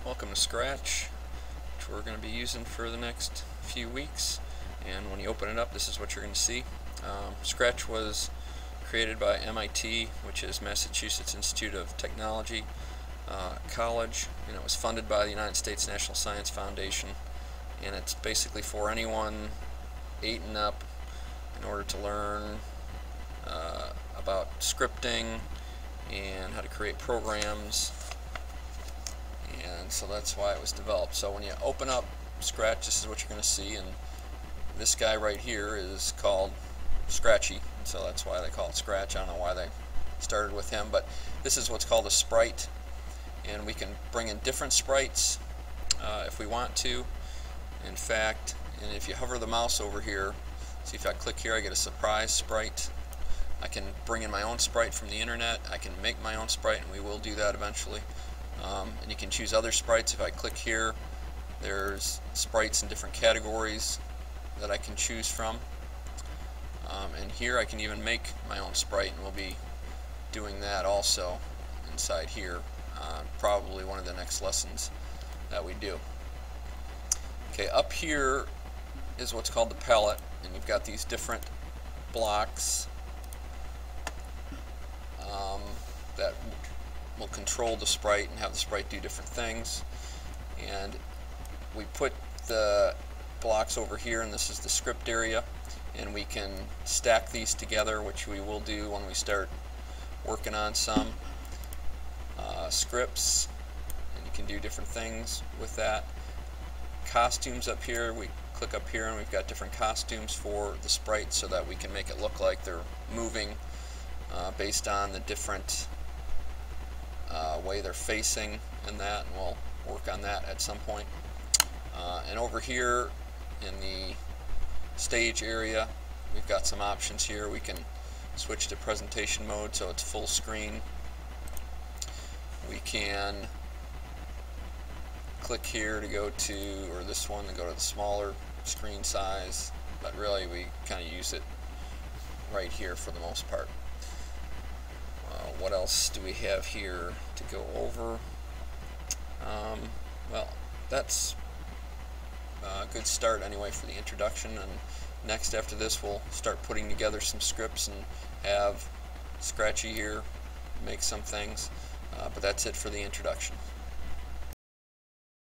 Welcome to Scratch, which we're going to be using for the next few weeks. And when you open it up, this is what you're going to see. Scratch was created by MIT, which is Massachusetts Institute of Technology college, and it was funded by the United States National Science Foundation. And it's basically for anyone 8 and up in order to learn about scripting and how to create programs. And so that's why it was developed. So when you open up Scratch, this is what you're going to see, and this guy right here is called Scratchy, and so that's why they call it Scratch. I don't know why they started with him, but this is what's called a sprite, and we can bring in different sprites if we want to. In fact, and if you hover the mouse over here, see if I click here, I get a surprise sprite. I can bring in my own sprite from the internet. I can make my own sprite, and we will do that eventually. And you can choose other sprites. If I click here, there's sprites in different categories that I can choose from. And here I can even make my own sprite, and we'll be doing that also inside here. Probably one of the next lessons that we do. Okay, up here is what's called the palette, and you've got these different blocks that will control the sprite and have the sprite do different things. And we put the blocks over here, and this is the script area, and we can stack these together, which we will do when we start working on some scripts, and you can do different things with that. Costumes up here, we click up here and we've got different costumes for the sprites so that we can make it look like they're moving based on the different way they're facing and that, and we'll work on that at some point. And over here in the stage area, we've got some options here. We can switch to presentation mode so it's full screen. We can click here to go to, or this one to go to the smaller screen size, but really we kind of use it right here for the most part. What else do we have here to go over? Well, that's a good start anyway for the introduction, and next after this we'll start putting together some scripts and have Scratchy here make some things, but that's it for the introduction.